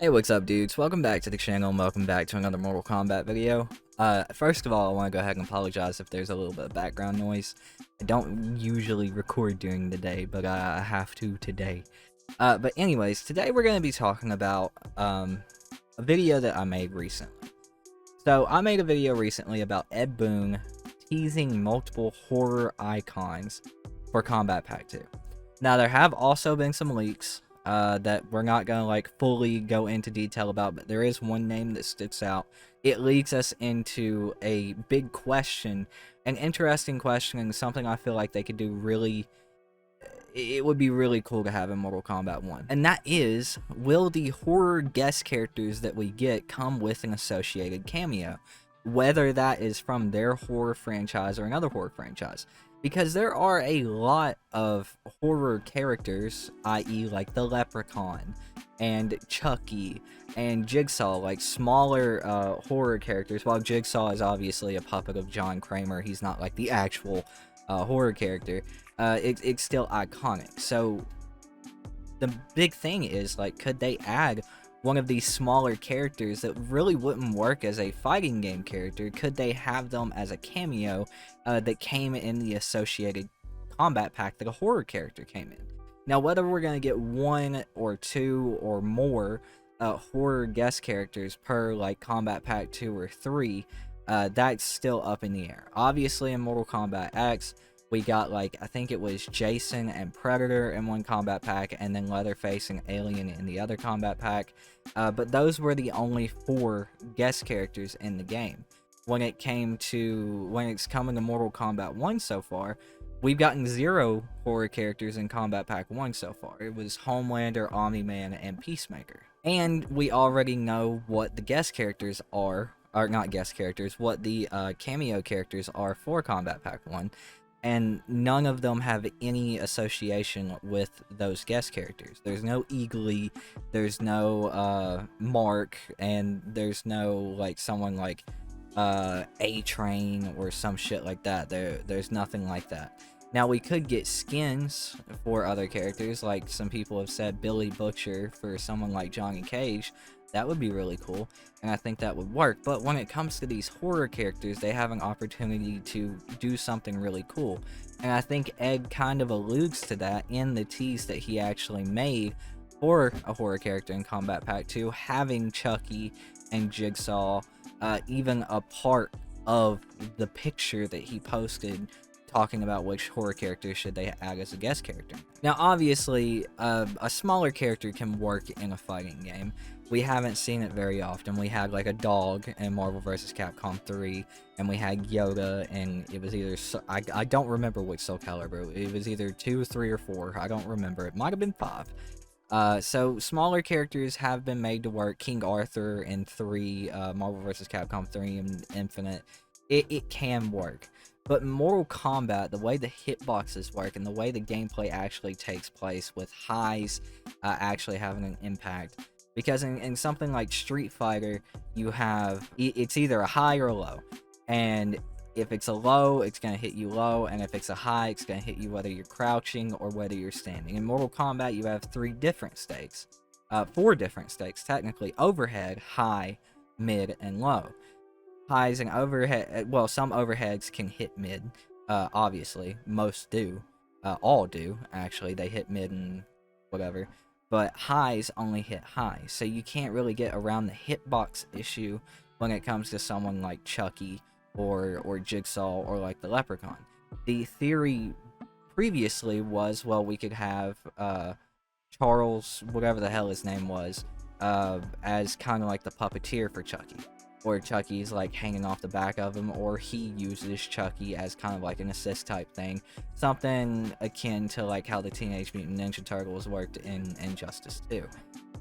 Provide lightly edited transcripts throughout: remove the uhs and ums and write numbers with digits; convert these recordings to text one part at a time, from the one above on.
Hey, what's up, dudes? Welcome back to the channel and welcome back to another Mortal Kombat video. First of all, I want to go ahead and apologize if there's a little bit of background noise. I don't usually record during the day, but I have to today. But anyways, today we're going to be talking about a video that I made recently. So, I made a video recently about Boon teasing multiple horror icons for Kombat Pack 2. Now, there have also been some leaks that we're not gonna like fully go into detail about, but there is one name that sticks out. It leads us into a big question, an interesting question, and something I feel like they could do really. It would be really cool to have in Mortal Kombat 1. And that is, will the horror guest characters that we get come with an associated cameo? Whether that is from their horror franchise or another horror franchise. Because there are a lot of horror characters, i.e. like the Leprechaun, and Chucky, and Jigsaw, like smaller horror characters. While Jigsaw is obviously a puppet of John Kramer, he's not like the actual horror character. It's still iconic. So the big thing is, like, could they add one of these smaller characters that really wouldn't work as a fighting game character? Could they have them as a cameo that came in the associated Kombat Pack that a horror character came in? Now, whether we're going to get one or two or more horror guest characters per like Kombat Pack 2 or 3, that's still up in the air. Obviously, in Mortal Kombat X, we got, like, I think it was Jason and Predator in one Kombat Pack, and then Leatherface and Alien in the other Kombat Pack. But those were the only 4 guest characters in the game. When it's coming to Mortal Kombat 1 so far, we've gotten 0 horror characters in Kombat Pack 1 so far. It was Homelander, Omni-Man, and Peacemaker. And we already know what the guest characters are, or not guest characters, what the cameo characters are for Kombat Pack 1. And none of them have any association with those guest characters. There's no Eagly, there's no Mark, and there's no like someone like A-Train or some shit like that. There's nothing like that. Now, we could get skins for other characters, like some people have said Billy Butcher for someone like Johnny Cage. That would be really cool, and I think that would work. But when it comes to these horror characters, they have an opportunity to do something really cool. And I think Ed kind of alludes to that in the tease that he actually made for a horror character in Kombat Pack 2, having Chucky and Jigsaw even a part of the picture that he posted talking about which horror character should they add as a guest character. Now, obviously, a smaller character can work in a fighting game. We haven't seen it very often. We had like a dog in Marvel vs. Capcom 3, and we had Yoda, and it was either, I don't remember which Soul Calibur, it was either 2, 3, or 4, I don't remember, it might have been 5. So smaller characters have been made to work. King Arthur in 3, Marvel vs. Capcom 3 and Infinite, it can work. But in Mortal Kombat, the way the hitboxes work and the way the gameplay actually takes place, with highs actually having an impact. Because in something like Street Fighter, you have, it's either a high or a low. And if it's a low, it's going to hit you low. And if it's a high, it's going to hit you whether you're crouching or whether you're standing. In Mortal Kombat, you have 3 different stakes. 4 different stakes, technically. Overhead, high, mid, and low. Highs and overhead, well, some overheads can hit mid, obviously. Most do. All do, actually. They hit mid and whatever. But highs only hit high, so you can't really get around the hitbox issue when it comes to someone like Chucky or Jigsaw or like the Leprechaun. The theory previously was, well, we could have Charles, whatever the hell his name was, as kind of like the puppeteer for Chucky. Or Chucky's like hanging off the back of him, or he uses Chucky as kind of like an assist type thing. Something akin to like how the Teenage Mutant Ninja Turtles worked in Injustice 2.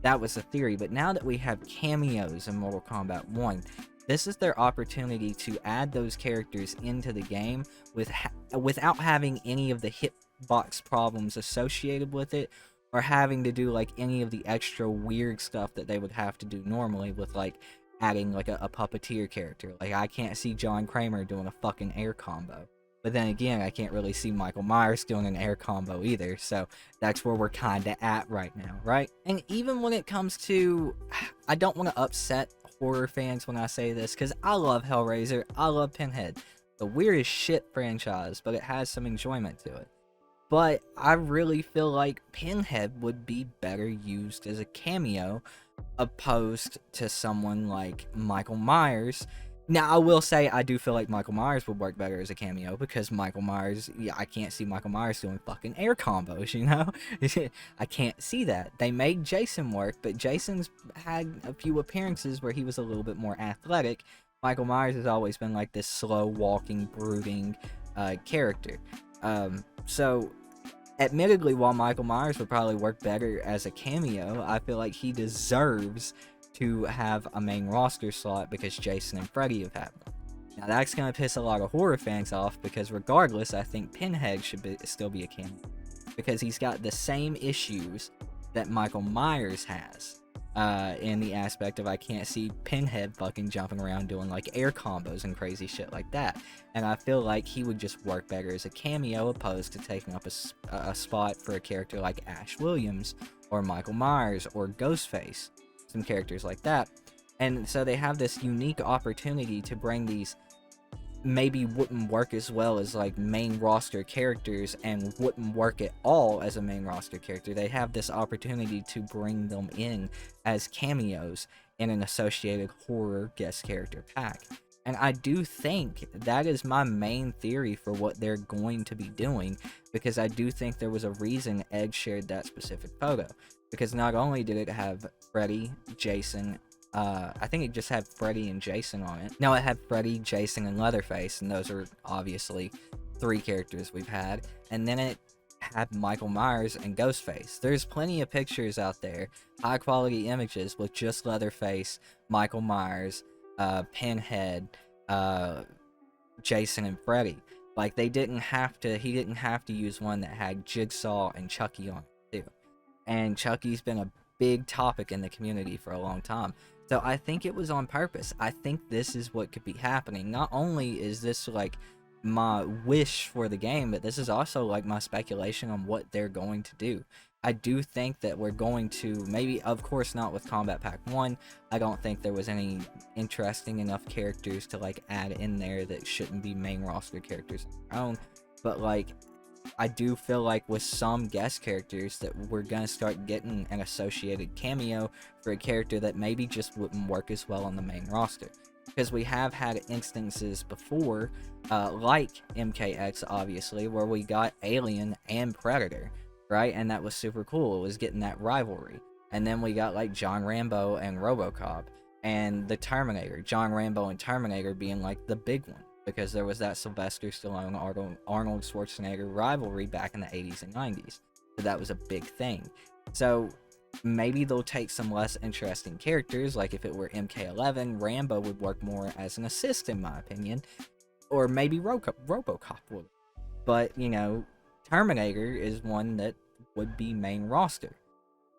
That was the theory, but now that we have cameos in Mortal Kombat 1, this is their opportunity to add those characters into the game without having any of the hitbox problems associated with it, or having to do like any of the extra weird stuff that they would have to do normally with like adding like a puppeteer character. Like, I can't see John Kramer doing a fucking air combo. But then again, I can't really see Michael Myers doing an air combo either, so that's where we're kinda at right now, right? And even when it comes to, I don't want to upset horror fans when I say this, because I love Hellraiser, I love Pinhead. The weirdest shit franchise, but it has some enjoyment to it. But I really feel like Pinhead would be better used as a cameo opposed to someone like Michael Myers. Now, I will say I do feel like Michael Myers would work better as a cameo because Michael Myers, yeah, I can't see Michael Myers doing fucking air combos, you know? I can't see that. They made Jason work, but Jason's had a few appearances where he was a little bit more athletic. Michael Myers has always been like this slow walking, brooding character. So admittedly, while Michael Myers would probably work better as a cameo, I feel like he deserves to have a main roster slot because Jason and Freddy have had one. Now that's going to piss a lot of horror fans off because regardless, I think Pinhead should still be a cameo because he's got the same issues that Michael Myers has. In the aspect of I can't see Pinhead fucking jumping around doing like air combos and crazy shit like that. And I feel like he would just work better as a cameo opposed to taking up a spot for a character like Ash Williams or Michael Myers or Ghostface, some characters like that. And so they have this unique opportunity to bring these maybe wouldn't work as well as like main roster characters and wouldn't work at all as a main roster character. They have this opportunity to bring them in as cameos in an associated horror guest character pack. And I do think that is my main theory for what they're going to be doing, because I do think there was a reason Ed shared that specific photo. Because not only did it have Freddy, Jason, I think it just had Freddy and Jason on it. No, it had Freddy, Jason, and Leatherface, and those are obviously 3 characters we've had. And then it had Michael Myers and Ghostface. There's plenty of pictures out there, high quality images with just Leatherface, Michael Myers, Pinhead, Jason, and Freddy. Like, he didn't have to use one that had Jigsaw and Chucky on it too. And Chucky's been a big topic in the community for a long time. So I think it was on purpose. I think this is what could be happening. Not only is this like my wish for the game, but this is also like my speculation on what they're going to do. I do think that we're going to, maybe, of course not with Kombat Pack 1, I don't think there was any interesting enough characters to like add in there that shouldn't be main roster characters on their own. But like, I do feel like with some guest characters that we're going to start getting an associated cameo for a character that maybe just wouldn't work as well on the main roster. Because we have had instances before, like MKX obviously, where we got Alien and Predator, right? And that was super cool. It was getting that rivalry. And then we got like John Rambo and RoboCop and the Terminator. John Rambo and Terminator being like the big one, because there was that Sylvester Stallone Arnold Schwarzenegger rivalry back in the 80s and 90s. So that was a big thing. So maybe they'll take some less interesting characters, like if it were MK11, Rambo would work more as an assist in my opinion, or maybe RoboCop would. But, you know, Terminator is one that would be main roster.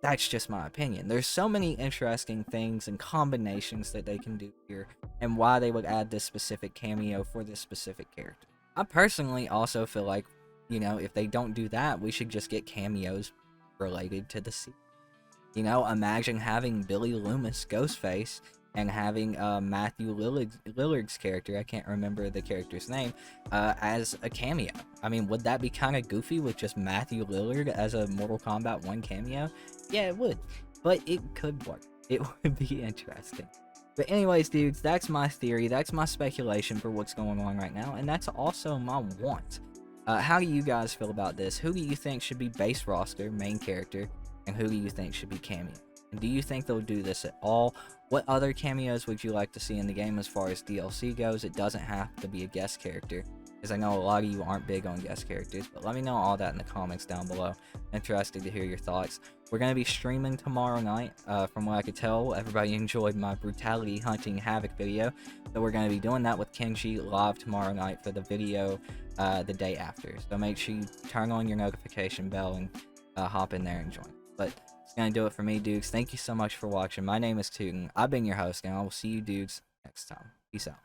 That's just my opinion. There's so many interesting things and combinations that they can do here, and why they would add this specific cameo for this specific character. I personally also feel like, you know, if they don't do that, we should just get cameos related to the series. You know, imagine having Billy Loomis, Ghostface, and having Matthew Lillard's character, I can't remember the character's name, as a cameo. I mean, would that be kind of goofy with just Matthew Lillard as a Mortal Kombat 1 cameo? Yeah, it would. But it could work. It would be interesting. But anyways, dudes, that's my theory. That's my speculation for what's going on right now. And that's also my want. How do you guys feel about this? Who do you think should be base roster, main character? And who do you think should be cameo? And do you think they'll do this at all? What other cameos would you like to see in the game as far as DLC goes? It doesn't have to be a guest character, because I know a lot of you aren't big on guest characters, but let me know all that in the comments down below. Interested to hear your thoughts. We're going to be streaming tomorrow night. From what I could tell, everybody enjoyed my Brutality Hunting Havoc video, so we're going to be doing that with Kenji live tomorrow night for the video the day after. So make sure you turn on your notification bell and hop in there and join. But it's going to do it for me, dudes. Thank you so much for watching. My name is Tootin. I've been your host, and I will see you dudes next time. Peace out.